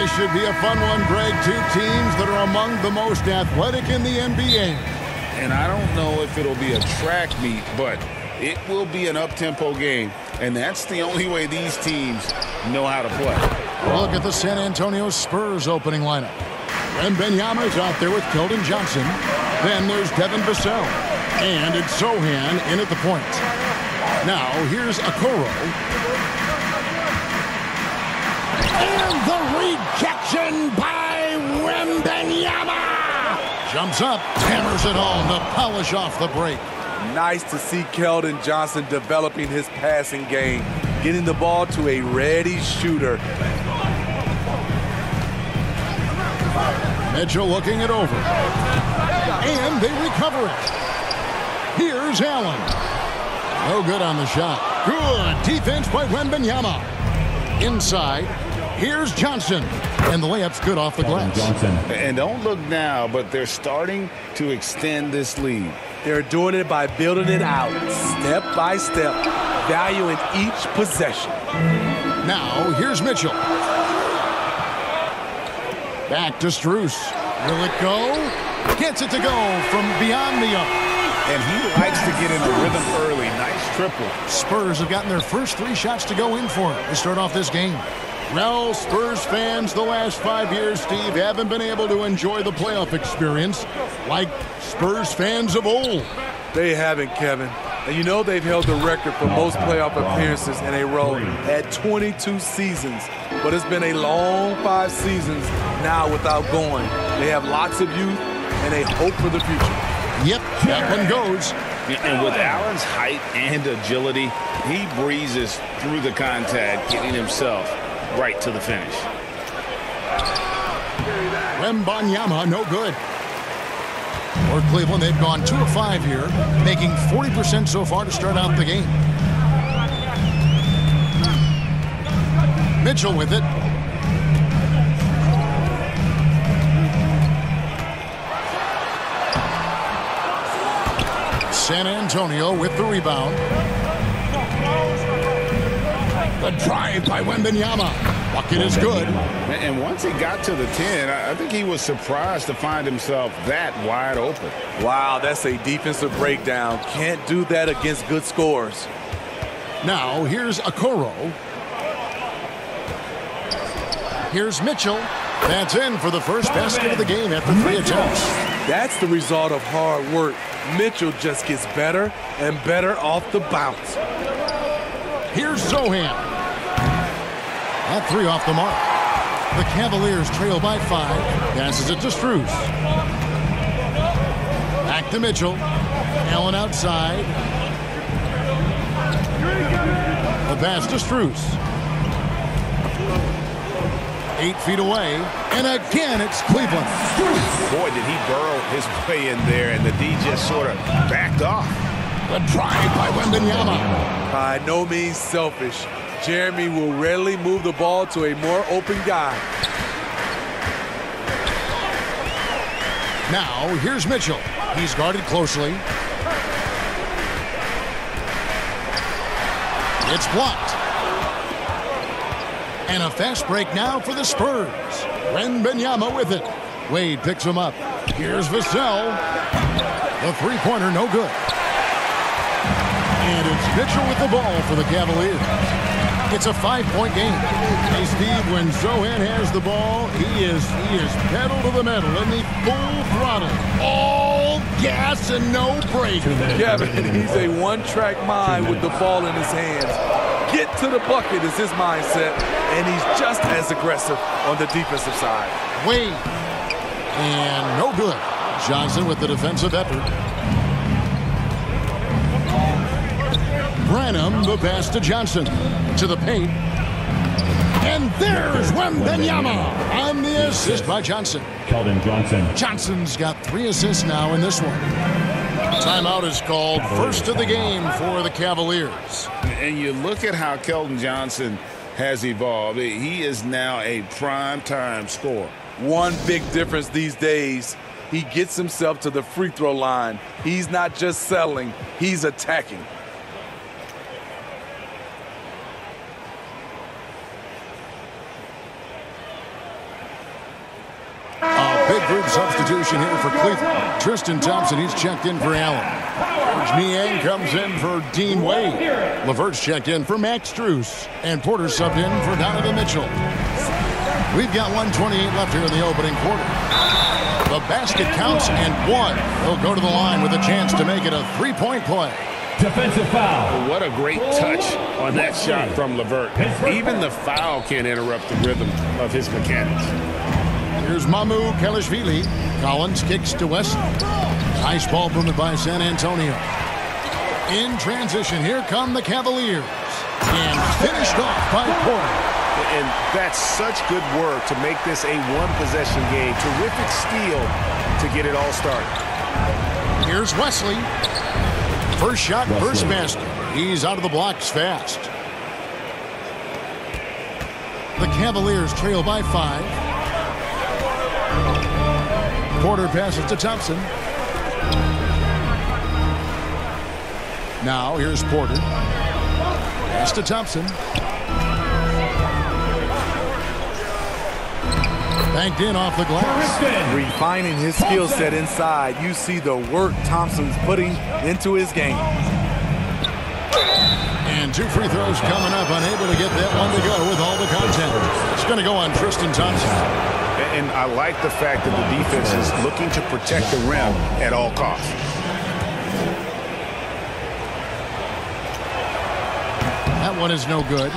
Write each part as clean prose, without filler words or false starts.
This should be a fun one, Greg. Two teams that are among the most athletic in the NBA. And I don't know if it'll be a track meet, but it will be an up-tempo game. And that's the only way these teams know how to play. Look at the San Antonio Spurs opening lineup. Wembanyama is out there with Keldon Johnson. Then there's Devin Vassell. And it's Sohan in at the point. Now here's Okoro. And the rejection by Wembanyama. Jumps up, hammers it home to polish off the break. Nice to see Keldon Johnson developing his passing game, getting the ball to a ready shooter. Mitchell looking it over. And they recover it. Here's Allen. No good on the shot. Good defense by Wembanyama. Inside. Here's Johnson. And the layup's good off the glass. And don't look now, but they're starting to extend this lead. They're doing it by building it out, step by step, valuing each possession. Now, here's Mitchell. Back to Strus. Will it go? Gets it to go from beyond the arc. And he likes to get in the rhythm early. Nice triple. Spurs have gotten their first 3 shots to go in for it to start off this game. Well, Spurs fans, the last 5 years, Steve, haven't been able to enjoy the playoff experience like Spurs fans of old. They haven't, Kevin. And you know they've held the record for most playoff appearances in a row at 22 seasons. But it's been a long 5 seasons now without going. They have lots of youth and a hope for the future. Yep, that one goes. And with Allen's height and agility, he breezes through the contact, getting himself right to the finish. Wembanyama, no good. For Cleveland, they've gone 2 of 5 here, making 40% so far to start out the game. Mitchell with it. San Antonio with the rebound. The drive by Wembanyama. Bucket is good. And once he got to the 10, I think he was surprised to find himself that wide open. Wow, that's a defensive breakdown. Can't do that against good scores. Now, here's Okoro. Here's Mitchell. That's in for the first basket of the game after 3 attempts. That's the result of hard work. Mitchell just gets better and better off the bounce. Here's Sohan. That 3 off the mark. The Cavaliers trail by 5. Passes it to Strus. Back to Mitchell. Allen outside. The pass to Strus. 8 feet away. And again, it's Cleveland. Boy, did he burrow his way in there, and the D just sort of backed off. The drive by Wembanyama. By no means selfish. Jeremy will rarely move the ball to a more open guy. Now, here's Mitchell. He's guarded closely. It's blocked. And a fast break now for the Spurs. Wembanyama with it. Wade picks him up. Here's Vassell. The 3-pointer, no good. And it's Mitchell with the ball for the Cavaliers. It's a 5-point game. Hey, Steve, when Sohan has the ball, he is pedal to the metal in the full throttle. All gas and no brake. Kevin, he's a one-track mind with the ball in his hands. Get to the bucket is his mindset, and he's just as aggressive on the defensive side. Wade. And no good. Johnson with the defensive effort. Branham, the pass to Johnson. To the paint. And there's Wembanyama on the assist by Johnson. Keldon Johnson. Johnson's got 3 assists now in this one. Timeout is called. First of the game for the Cavaliers. And you look at how Keldon Johnson has evolved. He is now a prime-time scorer. One big difference these days, he gets himself to the free throw line. He's not just settling, he's attacking. Big group substitution here for Cleveland. Tristan Thompson, he's checked in for Allen. Niang comes in for Dean Wade. LeVert's checked in for Max Strus. And Porter subbed in for Donovan Mitchell. We've got 1:28 left here in the opening quarter. The basket counts and one. He'll go to the line with a chance to make it a three-point play. Defensive foul. What a great touch on that shot from LeVert. Even the foul can't interrupt the rhythm of his mechanics. Here's Mamu Kelishvili. Collins kicks to West. Nice ball movement by San Antonio. In transition, here come the Cavaliers. And finished off by Porter. And that's such good work to make this a one-possession game. Terrific steal to get it all started. Here's Wesley. First shot, first basket. He's out of the blocks fast. The Cavaliers trail by 5. Porter passes to Thompson. Now here's Porter. Pass to Thompson. Banked in off the glass. Refining his skill set inside. You see the work Thompson's putting into his game. And 2 free throws coming up. Unable to get that one to go with all the content. It's going to go on Tristan Thompson. And I like the fact that the defense is looking to protect the rim at all costs. That one is no good.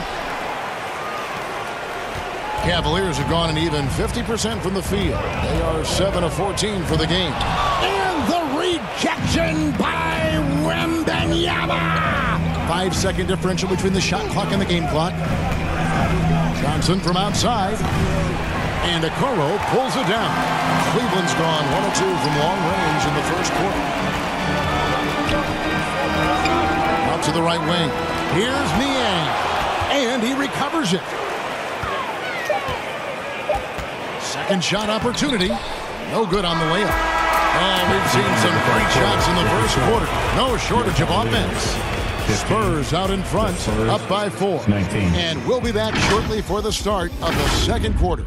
Cavaliers have gone an even 50% from the field. They are 7 of 14 for the game. And the rejection by Wembanyama. 5-second differential between the shot clock and the game clock. Johnson from outside. And Okoro pulls it down. Cleveland's gone 1 of 2 from long range in the first quarter. Out to the right wing. Here's Niang. And he recovers it. Second shot opportunity. No good on the layup. Oh, we've seen some great shots in the first quarter. No shortage of offense. Spurs out in front, up by 4. And we'll be back shortly for the start of the second quarter.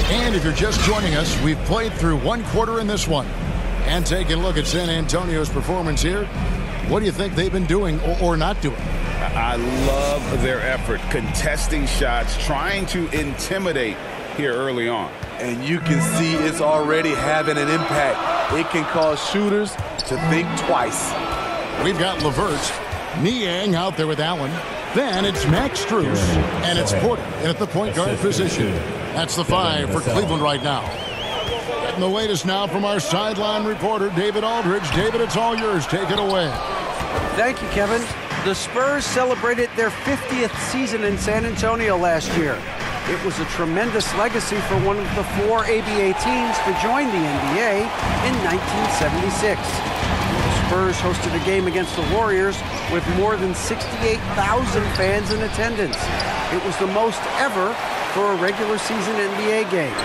And if you're just joining us, we've played through 1 quarter in this one. And taking a look at San Antonio's performance here, what do you think they've been doing or not doing? I love their effort, contesting shots, trying to intimidate here early on. And you can see it's already having an impact. It can cause shooters to think twice. We've got LeVert, Niang out there with Allen. Then it's Max Strus, and it's Porter in at the point guard position. That's the 5 for Cleveland right now. Getting the latest now from our sideline reporter, David Aldridge. David, it's all yours. Take it away. Thank you, Kevin. The Spurs celebrated their 50th season in San Antonio last year. It was a tremendous legacy for one of the 4 ABA teams to join the NBA in 1976. The Spurs hosted a game against the Warriors with more than 68,000 fans in attendance. It was the most ever for a regular season NBA game.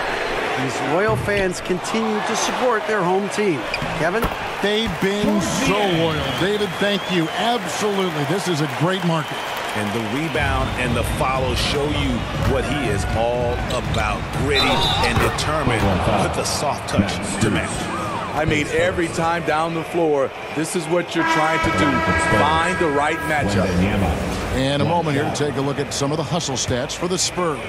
These loyal fans continue to support their home team. Kevin? They've been so loyal. David, thank you. Absolutely. This is a great market. And the rebound and the follow show you what he is all about. Gritty and determined with the soft touch to match. I mean, every time down the floor, this is what you're trying to do. Find the right matchup. And a moment here to take a look at some of the hustle stats for the Spurs.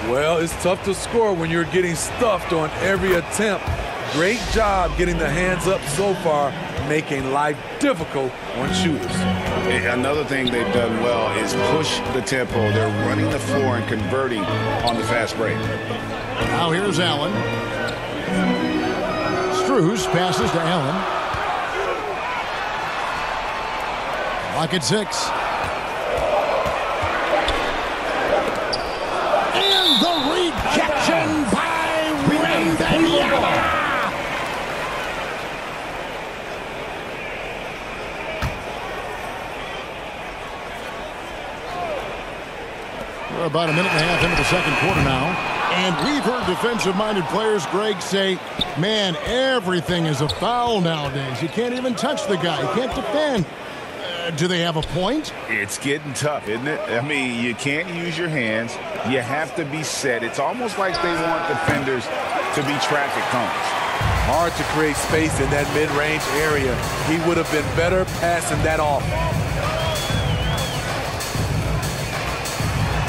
Well, it's tough to score when you're getting stuffed on every attempt. Great job getting the hands up so far, making life difficult on shooters. Another thing they've done well is push the tempo. They're running the floor and converting on the fast break. Now here's Allen. Strus passes to Allen. Clock at 6. And the rejection by Wembanyama. We're about a minute and a half into the second quarter now. And we've heard defensive-minded players, Greg, say, man, everything is a foul nowadays. You can't even touch the guy. You can't defend. Do they have a point? It's getting tough, isn't it? I mean, you can't use your hands. You have to be set. It's almost like they want defenders to be traffic cones. Hard to create space in that mid-range area. He would have been better passing that off.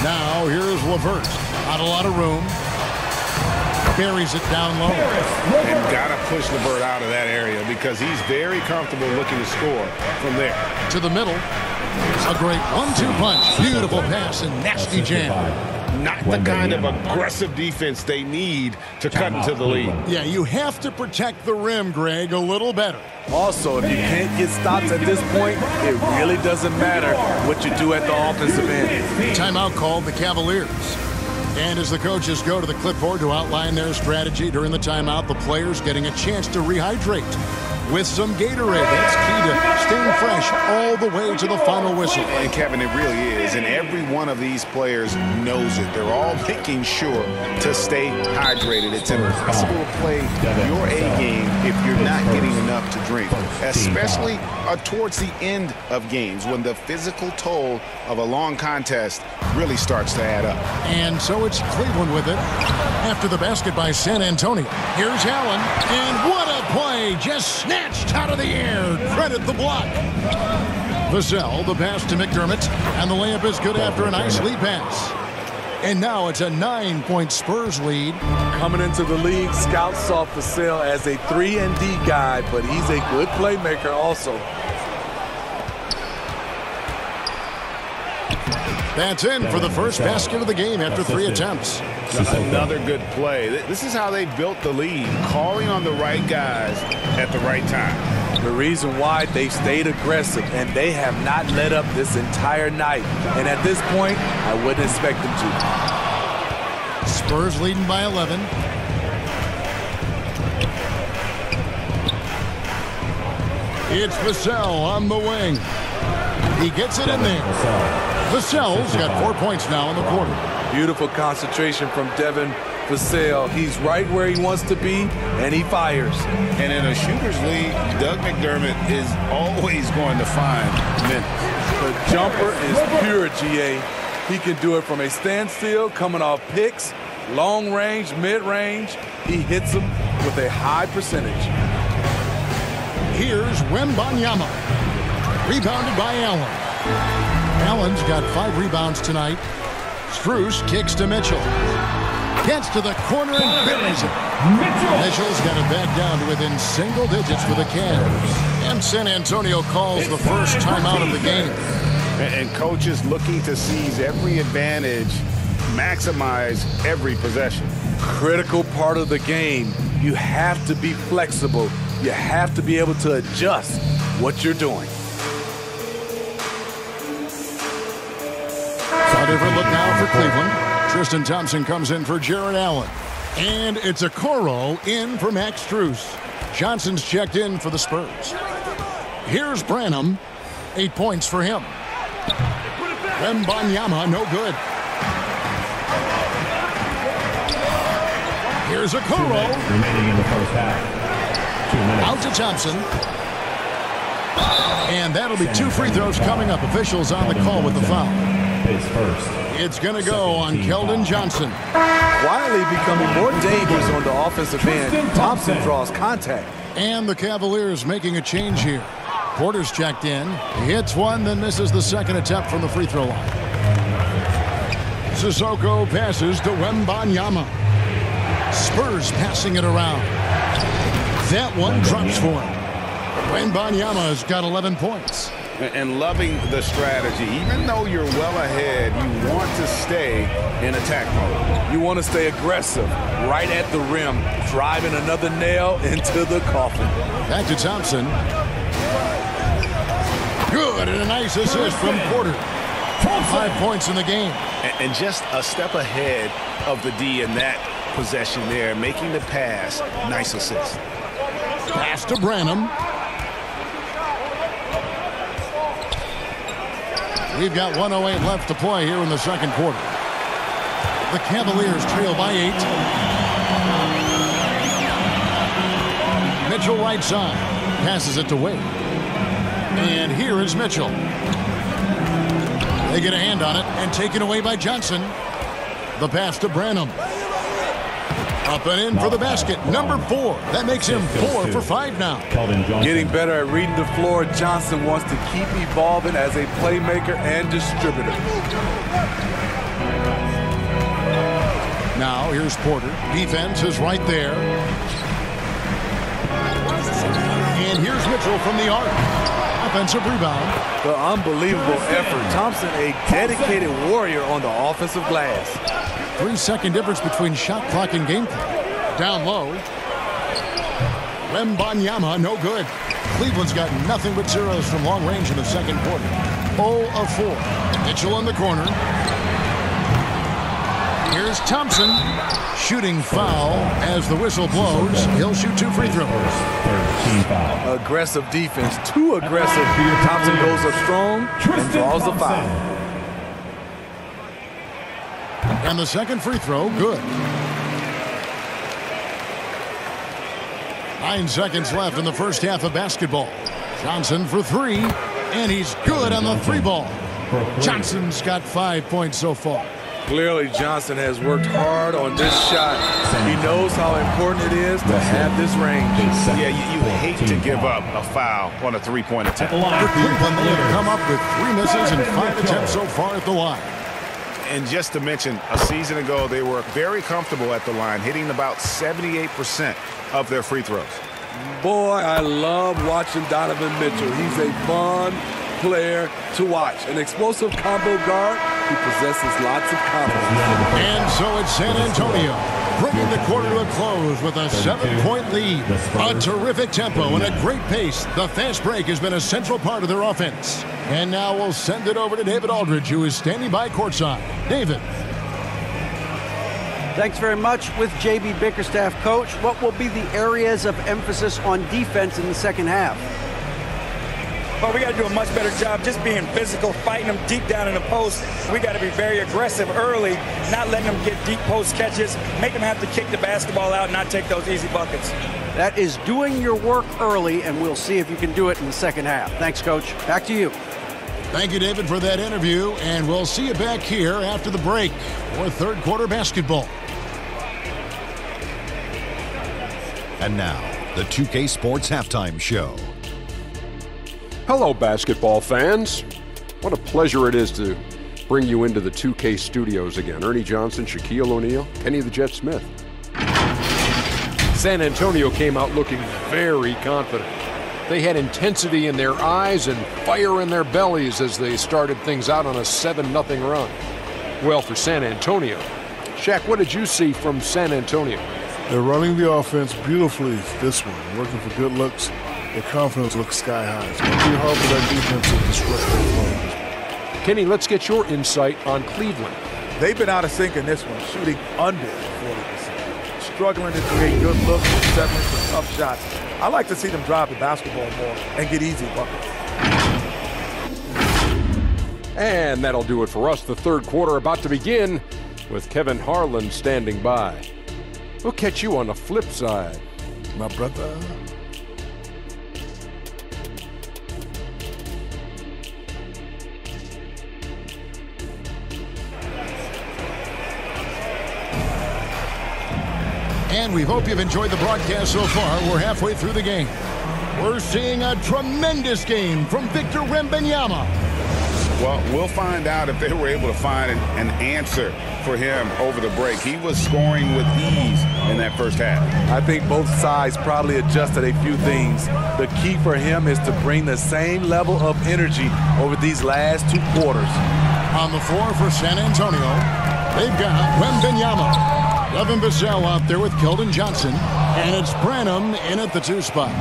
Now, here's LeVert. Not a lot of room. Buries it down low. And got to push LeVert out of that area because he's very comfortable looking to score from there. To the middle. A great 1-2 punch. Beautiful pass and nasty jam. Not the kind of aggressive defense they need to cut into the lead. Yeah, you have to protect the rim, Greg, a little better. Also, if you can't get stops at this point, it really doesn't matter what you do at the offensive end. Timeout called the Cavaliers. And as the coaches go to the clipboard to outline their strategy during the timeout, the players getting a chance to rehydrate with some Gatorade. That's key to staying fresh all the way to the final whistle. And Kevin, it really is. And every one of these players knows it. They're all making sure to stay hydrated. It's impossible to play your A game if you're not getting enough to drink, especially towards the end of games when the physical toll of a long contest really starts to add up. And so it's Cleveland with it after the basket by San Antonio. Here's Allen, and what a play! Just snatched out of the air. Credit the block. Vassell, the pass to McDermott, and the layup is good after a nice lead pass. And now it's a 9-point Spurs lead. Coming into the league, scouts saw Vassell as a 3-and-D guy, but he's a good playmaker also. That's in for the first basket of the game after 3 attempts. Another good play. This is how they built the lead, calling on the right guys at the right time. The reason why they've stayed aggressive, and they have not let up this entire night. And at this point, I wouldn't expect them to. Spurs leading by 11. It's Vassell on the wing. He gets it in there. Vassell's got 4 points now in the quarter. Beautiful concentration from Devin Vassell. He's right where he wants to be, and he fires. And in a shooter's league, Doug McDermott is always going to find minutes. The jumper is pure, GA. He can do it from a standstill, coming off picks, long range, mid-range. He hits them with a high percentage. Here's Wembanyama. Rebounded by Allen. Allen's got 5 rebounds tonight. Strus kicks to Mitchell. Gets to the corner and buries it. Mitchell's got it back down to within single digits for the Cavs. And San Antonio calls the first timeout of the game. And coaches looking to seize every advantage, maximize every possession. Critical part of the game. You have to be flexible. You have to be able to adjust what you're doing. A different look now for Cleveland. Tristan Thompson comes in for Jarrett Allen. And it's a Okoro in for Max Strus. Johnson's checked in for the Spurs. Here's Branham. 8 points for him. Wembanyama, no good. Here's Okoro. Remaining in the first half. 2 minutes. Out to Thompson. And that'll be 2 free throws coming up. Officials on the call with the foul. First. It's going to go on Keldon Johnson. Quietly becoming more dangerous on the offensive end. Thompson draws contact. And the Cavaliers making a change here. Porter's checked in. He hits one, then misses the second attempt from the free throw line. Sissoko passes to Wembanyama. Spurs passing it around. That one drops for him. Wembanyama's got 11 points. And loving the strategy. Even though you're well ahead, you want to stay in attack mode. You want to stay aggressive, right at the rim, driving another nail into the coffin. Back to Thompson. Good, and a nice assist from Porter. 5 points in the game. And just a step ahead of the D in that possession there, making the pass. Nice assist. Pass to Branham. We've got 1:08 left to play here in the second quarter. The Cavaliers trail by 8. Mitchell right side. Passes it to Wade. And here is Mitchell. They get a hand on it and taken away by Johnson. The pass to Branham. Up and in for the basket. Number 4. That makes him 4 for 5 now. Getting better at reading the floor, Johnson wants to keep evolving as a playmaker and distributor. Now here's Porter. Defense is right there. And here's Mitchell from the arc. Offensive rebound. The unbelievable effort. Thompson, a dedicated warrior on the offensive glass. 3-second difference between shot clock and game clock. Down low. Wembanyama, no good. Cleveland's got nothing but zeros from long range in the second quarter. 0 of 4. Mitchell in the corner. Here's Thompson. Shooting foul as the whistle blows. He'll shoot 2 free throws. Aggressive defense. Too aggressive. Thompson goes up strong and draws the foul. And the second free throw, good. 9 seconds left in the first half of basketball. Johnson for 3, and he's good on the 3 ball. Johnson's got 5 points so far. Clearly, Johnson has worked hard on this shot. He knows how important it is to have this range. Yeah, you hate to give up a foul on a three-point attempt. For Cleveland, they have come up with 3 misses and 5 attempts so far at the line. And just to mention, a season ago, they were very comfortable at the line, hitting about 78% of their free throws. Boy, I love watching Donovan Mitchell. He's a fun player to watch. An explosive combo guard who possesses lots of confidence. And so it's San Antonio, bringing the quarter to a close with a 7-point lead. A terrific tempo and a great pace. The fast break has been a central part of their offense. And now we'll send it over to David Aldridge, who is standing by courtside. David. Thanks very much. With J.B. Bickerstaff, Coach, what will be the areas of emphasis on defense in the second half? Well, we got to do a much better job just being physical, fighting them deep down in the post. We got to be very aggressive early, not letting them get deep post catches, make them have to kick the basketball out and not take those easy buckets. That is doing your work early, and we'll see if you can do it in the second half. Thanks, Coach. Back to you. Thank you, David, for that interview, and we'll see you back here after the break for third quarter basketball. And now, the 2K Sports Halftime Show. Hello, basketball fans. What a pleasure it is to bring you into the 2K studios again. Ernie Johnson, Shaquille O'Neal, Kenny the Jet Smith. San Antonio came out looking very confident. They had intensity in their eyes and fire in their bellies as they started things out on a 7-0 run. Well, for San Antonio, Shaq, what did you see from San Antonio? They're running the offense beautifully this one, working for good looks. Their confidence looks sky high. It's going to be hard for that defense to disrupt their flow. Kenny, let's get your insight on Cleveland. They've been out of sync in this one, shooting under 40%. Struggling to create good looks and settling for tough shots. I like to see them drive the basketball more and get easy buckets. And that'll do it for us. The third quarter about to begin with Kevin Harlan standing by. We'll catch you on the flip side, my brother. And we hope you've enjoyed the broadcast so far. We're halfway through the game. We're seeing a tremendous game from Victor Wembanyama. Well, we'll find out if they were able to find an answer for him over the break. He was scoring with ease in that first half. I think both sides probably adjusted a few things. The key for him is to bring the same level of energy over these last 2 quarters. On the floor for San Antonio, they've got Wembanyama. Devin Vassell out there with Keldon Johnson. And it's Branham in at the 2 spot.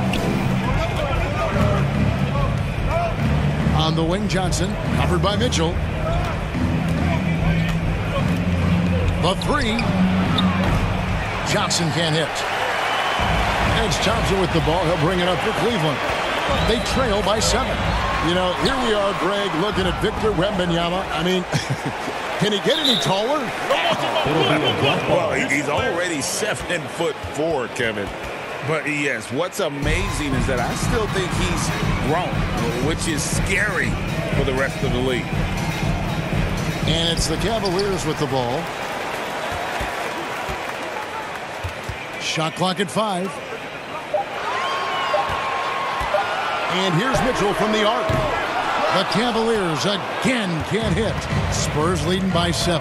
On the wing, Johnson, covered by Mitchell. The 3. Johnson can't hit. And it's Thompson with the ball. He'll bring it up for Cleveland. They trail by 7. You know, here we are, Greg, looking at Victor Wembanyama. I mean, can he get any taller? Well, he's already 7'4", Kevin. But yes, what's amazing is that I still think he's grown, which is scary for the rest of the league. And it's the Cavaliers with the ball. Shot clock at 5. And here's Mitchell from the arc. The Cavaliers again can't hit. Spurs leading by 7.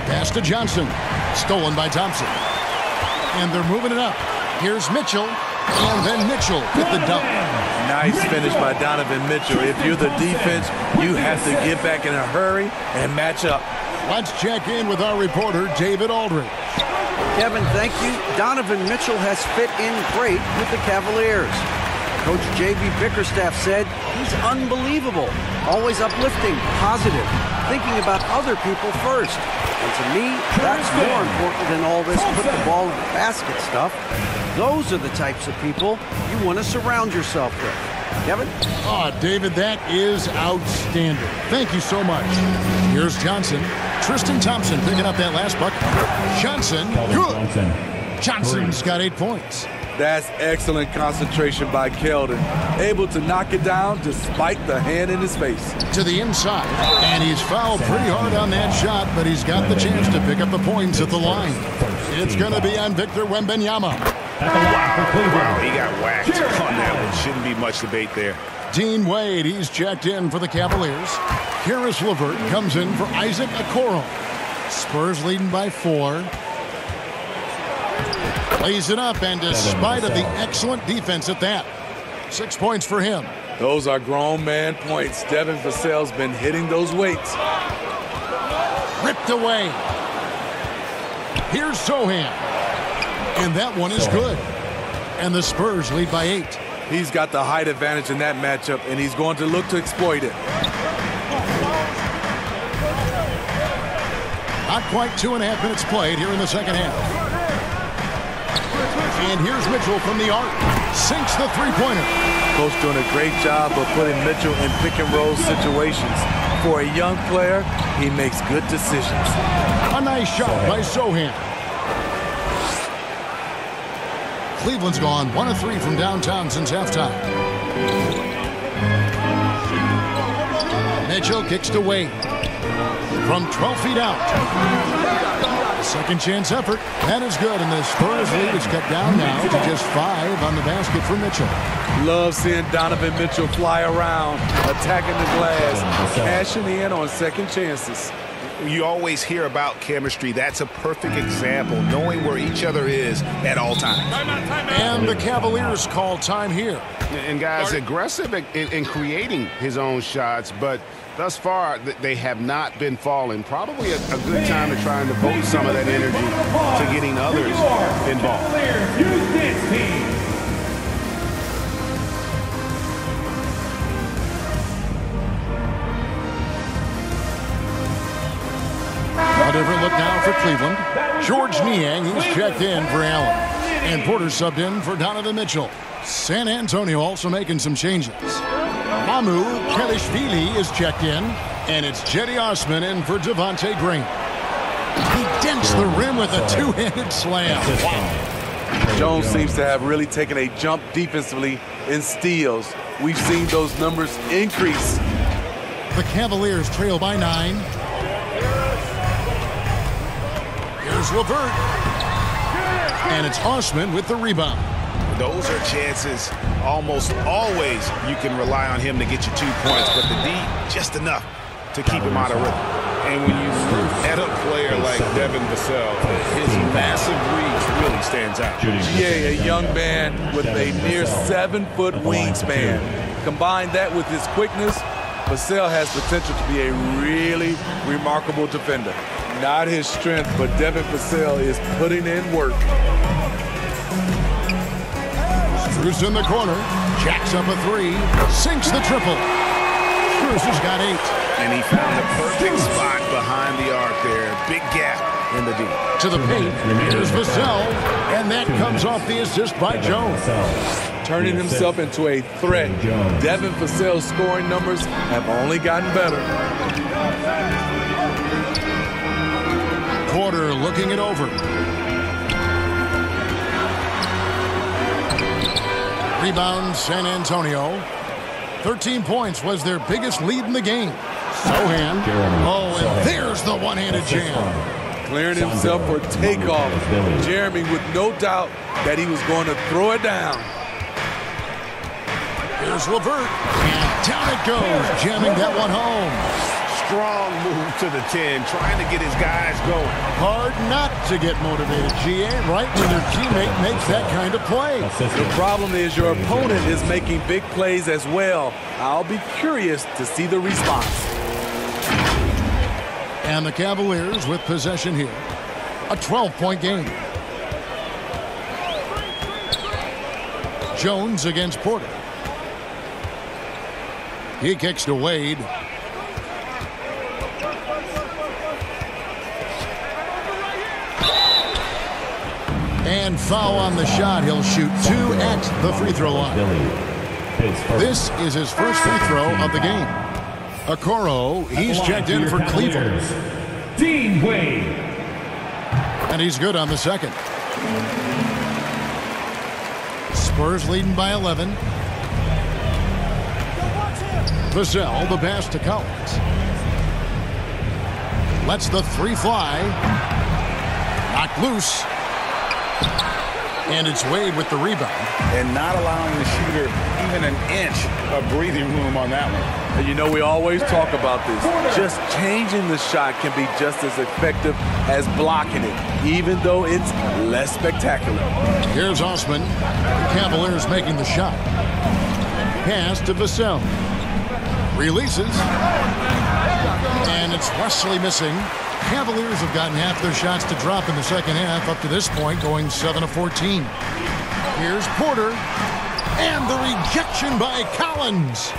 Pass to Johnson. Stolen by Thompson. And they're moving it up. Here's Mitchell. And then Mitchell with the dunk. Nice finish by Donovan Mitchell. If you're the defense, you have to get back in a hurry and match up. Let's check in with our reporter, David Aldridge. Kevin, thank you. Donovan Mitchell has fit in great with the Cavaliers. Coach J.B. Bickerstaff said he's unbelievable, always uplifting, positive, thinking about other people first. And to me, that's more important than all this put the ball in the basket stuff. Those are the types of people you want to surround yourself with. Kevin? Oh, David, that is outstanding. Thank you so much. Here's Johnson. Tristan Thompson picking up that last bucket. Johnson, good. Johnson's got 8 points. That's excellent concentration by Keldon. Able to knock it down despite the hand in his face. To the inside. And he's fouled pretty hard on that shot, but he's got the chance to pick up the points at the line. It's going to be on Victor Wembanyama. Wow, he got whacked on that one. Shouldn't be much debate there. Dean Wade, he's checked in for the Cavaliers. Karis LeVert comes in for Isaac Okoro. Spurs leading by 4. Plays it up, and despite of the excellent defense at that, 6 points for him. Those are grown man points. Devin Vassell's been hitting those weights. Ripped away. Here's Sohan. And that one is good. And the Spurs lead by 8. He's got the height advantage in that matchup, and he's going to look to exploit it. Not quite 2.5 minutes played here in the second half. And here's Mitchell from the arc. Sinks the three-pointer. Coach doing a great job of putting Mitchell in pick-and-roll situations. For a young player, he makes good decisions. A nice shot by Sohan. Cleveland's gone 1 of 3 from downtown since halftime. Mitchell kicks to Wade. From 12 feet out. Second chance effort. That is good, and the Spurs lead is cut down now to just 5 on the basket for Mitchell. Love seeing Donovan Mitchell fly around, attacking the glass, cashing in on second chances. You always hear about chemistry. That's a perfect example, knowing where each other is at all times. And the Cavaliers call time here. And guys, aggressive in creating his own shots, but thus far they have not been falling. Probably a good time to try and devote some of that energy to getting others involved. A different look now for Cleveland. George Niang, he's checked in for Allen. And Porter subbed in for Donovan Mitchell. San Antonio also making some changes. Mamu Kelishvili is checked in. And it's Jetty Osman in for Devontae Green. He dents the rim with a two-handed slam. Wow. Jones seems to have really taken a jump defensively in steals. We've seen those numbers increase. The Cavaliers trail by 9. Here's LeVert. And it's Osman with the rebound. Those are chances almost always you can rely on him to get you 2 points, but the D, just enough to keep him out of rhythm. And when you look at a player like Devin Vassell, his massive reach really stands out. Yeah, a young man with a near 7-foot wingspan. Combine that with his quickness, Vassell has potential to be a really remarkable defender. Not his strength, but Devin Vassell is putting in work. Spurs in the corner, jacks up a 3, sinks the triple. Spurs has got 8. And he found the perfect spot behind the arc there. Big gap in the D. To the paint, here's Vassell, and that comes off the assist by Jones. turning himself into a threat. Devin Vassell's scoring numbers have only gotten better. Porter looking it over. Rebound, San Antonio. 13 points was their biggest lead in the game. Sohan. Oh, and there's the one-handed jam. Clearing himself for takeoff. Jeremy with no doubt that he was going to throw it down. Here's LeVert. And down it goes, jamming that one home. Strong move to the 10, trying to get his guys going. Hard not to get motivated, GA, right when their teammate makes that kind of play. The problem is your opponent is making big plays as well. I'll be curious to see the response. And the Cavaliers with possession here. A 12-point game. Jones against Porter. He kicks to Wade. And foul on the shot. He'll shoot 2 at the free throw line. This is his first free throw of the game. Okoro, he's checked in for Cleveland. Dean Wade. And he's good on the second. Spurs leading by 11. Vassell, the pass to Collins. Lets the three fly. Knocked loose. And it's Wade with the rebound. And not allowing the shooter even an inch of breathing room on that one. And you know, we always talk about this. Just changing the shot can be just as effective as blocking it, even though it's less spectacular. Here's Osman. The Cavaliers making the shot. Pass to Vassell. Releases. And it's Wesley missing. Cavaliers have gotten half their shots to drop in the second half up to this point, going 7 of 14. Here's Porter. And the rejection by Collins.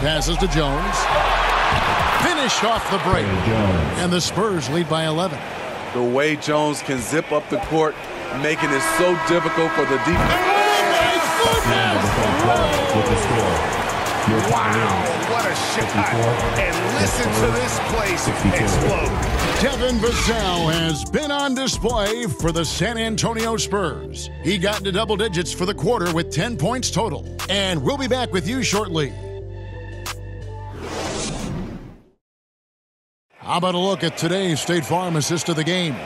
Passes to Jones. Finished off the break. And the Spurs lead by 11. The way Jones can zip up the court, making it so difficult for the defense. Oh, my goodness! Wow, what a shot. And listen to this place explode. Devin Vassell has been on display for the San Antonio Spurs. He got into double digits for the quarter with 10 points total. And we'll be back with you shortly. How about a look at today's State Farm assist of the game?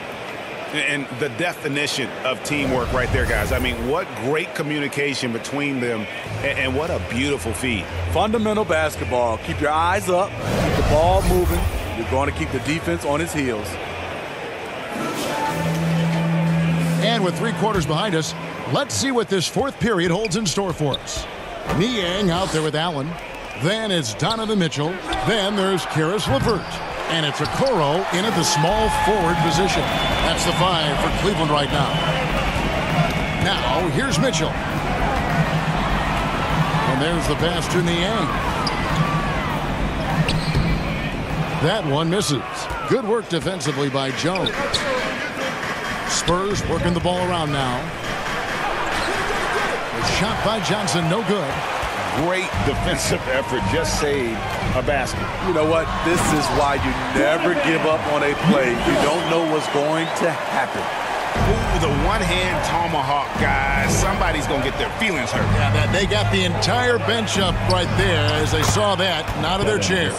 And the definition of teamwork right there, guys. I mean, what great communication between them, and what a beautiful feed. Fundamental basketball. Keep your eyes up, keep the ball moving. You're going to keep the defense on its heels. And with 3 quarters behind us, let's see what this fourth period holds in store for us. Niang out there with Allen. Then it's Donovan Mitchell. Then there's Caris LeVert. And it's Okoro in at the small forward position. That's the 5 for Cleveland right now. Now, here's Mitchell. And there's the pass to Niang. That one misses. Good work defensively by Jones. Spurs working the ball around now. A shot by Johnson, no good. Great defensive effort, just saved a basket. You know what? This is why you never give up on a play. You don't know what's going to happen. Ooh, the one-hand tomahawk, guys. Somebody's going to get their feelings hurt. Yeah, they got the entire bench up right there as they saw that and out of their chairs.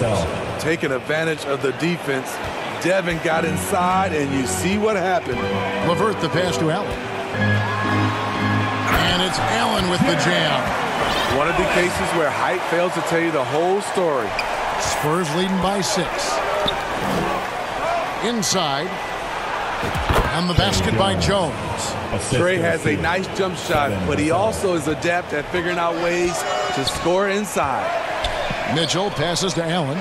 Taking advantage of the defense, Devin got inside, and you see what happened. LeVert the pass to Allen. And it's Allen with the jam. One of the cases where height fails to tell you the whole story. Spurs leading by 6. Inside. And the basket by Jones. Trey has a nice jump shot, but he also is adept at figuring out ways to score inside. Mitchell passes to Allen.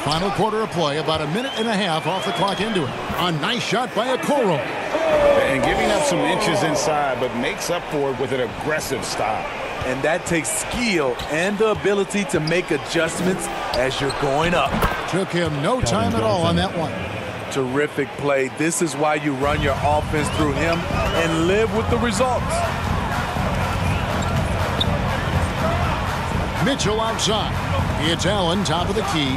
Final quarter of play, about a minute and a half off the clock into it. A nice shot by Okoro. And giving up some inches inside, but makes up for it with an aggressive stop. And that takes skill and the ability to make adjustments as you're going up. Took him no time at all on that one. terrific play. This is why you run your offense through him and live with the results. Mitchell outside. It's Allen, top of the key.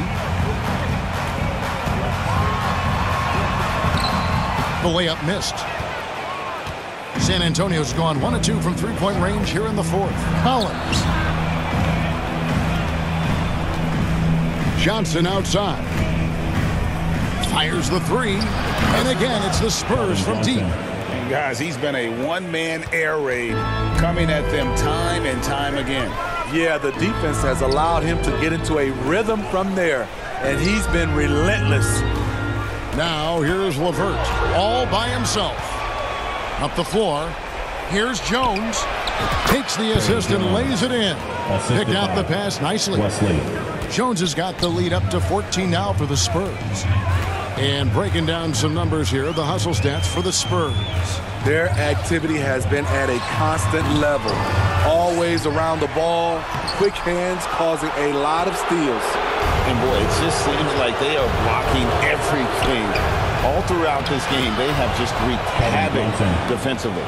The layup missed. San Antonio's gone 1 of 2 from three-point range here in the fourth. Collins. Johnson outside. Fires the three. And again, it's the Spurs from deep. And guys, he's been a one-man air raid coming at them time and time again. Yeah, the defense has allowed him to get into a rhythm from there, and he's been relentless. Now here's LeVert, all by himself. Up the floor. Here's Jones. Takes the assist and lays it in. Picked out the pass nicely. Jones has got the lead up to 14 now for the Spurs. And breaking down some numbers here, the hustle stats for the Spurs. Their activity has been at a constant level. Always around the ball, quick hands causing a lot of steals. And boy, it just seems like they are blocking everything. All throughout this game, they have just wreaked havoc defensively.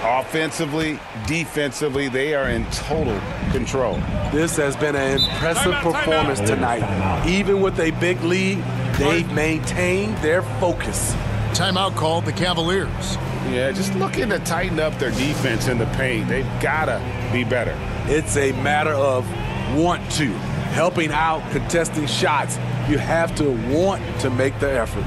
Offensively, defensively, they are in total control. This has been an impressive performance tonight. Even with a big lead, they've maintained their focus. Timeout called the Cavaliers. Yeah, just looking to tighten up their defense in the paint. They've got to be better. It's a matter of want to. Helping out, contesting shots. You have to want to make the effort.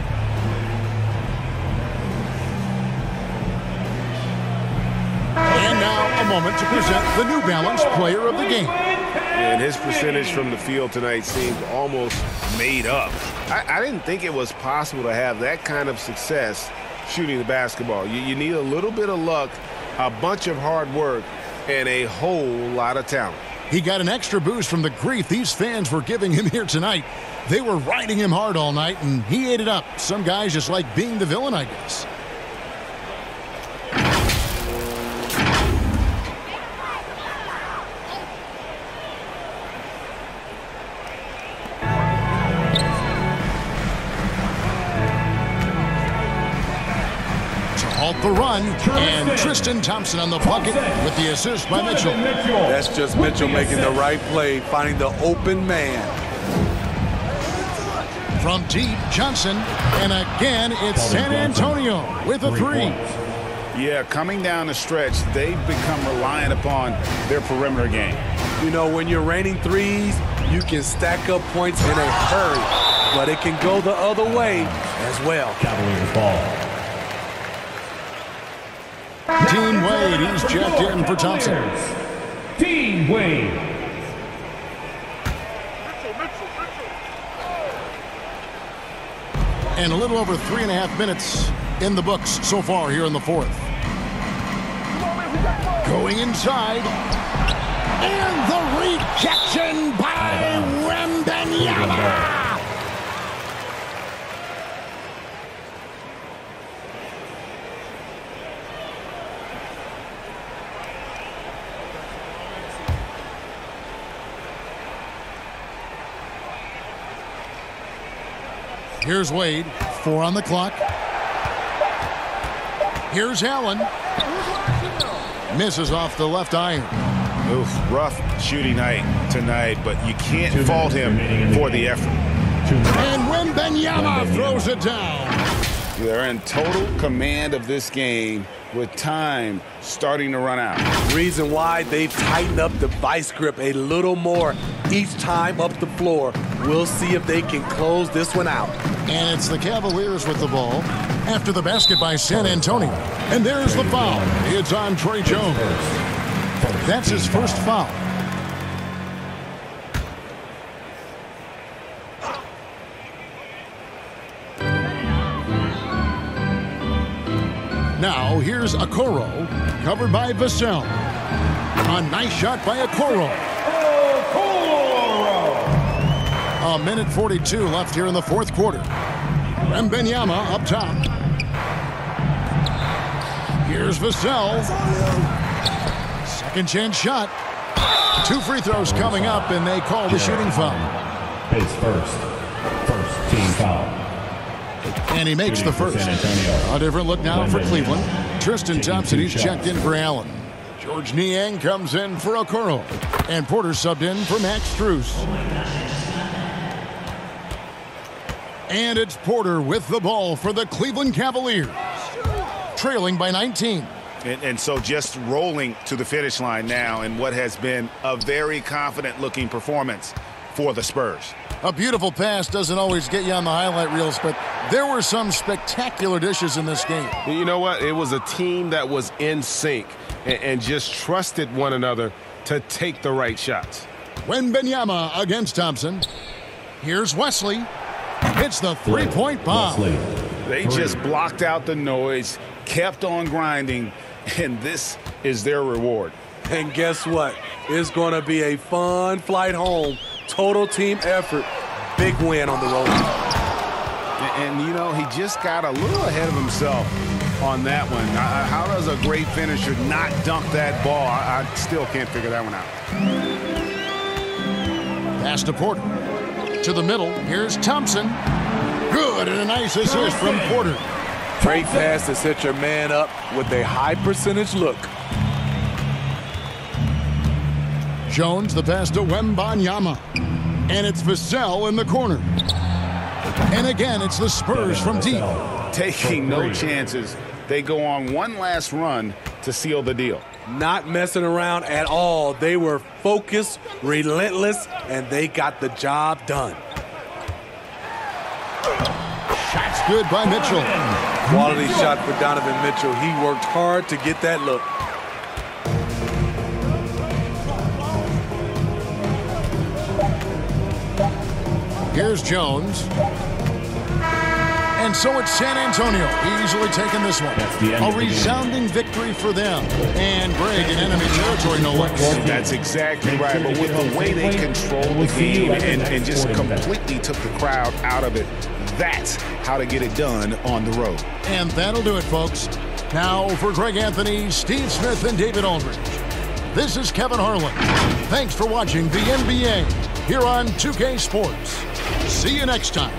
And now a moment to present the New Balance Player of the Game. And his percentage from the field tonight seemed almost made up. I didn't think it was possible to have that kind of success shooting the basketball. You need a little bit of luck, a bunch of hard work, and a whole lot of talent. He got an extra boost from the grief these fans were giving him here tonight. They were riding him hard all night, and he ate it up. Some guys just like being the villain, I guess. The run, and Tristan Thompson on the bucket with the assist by Mitchell. That's just Mitchell making the right play, finding the open man. From deep, Johnson, and again it's San Antonio with a three. Yeah, coming down the stretch, they've become reliant upon their perimeter game. You know, when you're raining threes, you can stack up points in a hurry, but it can go the other way as well. Cavaliers ball. Dean Wade, he's checked in for Thompson. Dean Wade. And a little over 3.5 minutes in the books so far here in the fourth. Going inside. And the rejection by Wembanyama. Here's Wade, 4 on the clock. Here's Allen. Misses off the left iron. Oof, rough shooting night tonight, but you can't fault him for the effort. And Wembanyama throws it down. They're in total command of this game with time starting to run out. Reason why they've tightened up the vice grip a little more each time up the floor. We'll see if they can close this one out. And it's the Cavaliers with the ball after the basket by San Antonio. And there's the foul. It's on Trey Jones. That's his first foul. Now here's Okoro, covered by Vassell. A nice shot by Okoro. A minute 42 left here in the fourth quarter. Wembanyama up top. Here's Vassell. Second chance shot. 2 free throws coming up, and they call the shooting foul. His first team foul. And he makes the first. A different look now for Cleveland. Tristan Thompson, he's checked in for Allen. George Niang comes in for Okoro. And Porter subbed in for Max Strus. And it's Porter with the ball for the Cleveland Cavaliers. Trailing by 19. And so just rolling to the finish line now in what has been a very confident-looking performance for the Spurs. A beautiful pass doesn't always get you on the highlight reels, but there were some spectacular dishes in this game. You know what? It was a team that was in sync and just trusted one another to take the right shots. Wembanyama against Thompson. Here's Wesley. It's the three-point bomb. They just blocked out the noise, kept on grinding, and this is their reward. And guess what? It's going to be a fun flight home. Total team effort. Big win on the road. And you know, he just got a little ahead of himself on that one. How does a great finisher not dunk that ball? I still can't figure that one out. Pass to Porter. To the middle. Here's Thompson. Good, and a nice assist from Porter. Great pass to set your man up with a high percentage look. Jones, the pass to Wembanyama. And it's Vassell in the corner. And again, it's the Spurs from deep. Taking no chances. They go on one last run to seal the deal. Not messing around at all. They were focused, relentless, and they got the job done. Shot's good by Mitchell. Quality shot for Donovan Mitchell. He worked hard to get that look. Here's Jones. And so it's San Antonio easily taking this one. A resounding victory for them. And Greg in enemy territory, no less. That's exactly right. But with the way they controlled the game and just completely took the crowd out of it, that's how to get it done on the road. And that'll do it, folks. Now for Greg Anthony, Steve Smith, and David Aldridge. This is Kevin Harlan. Thanks for watching the NBA here on 2K Sports. See you next time.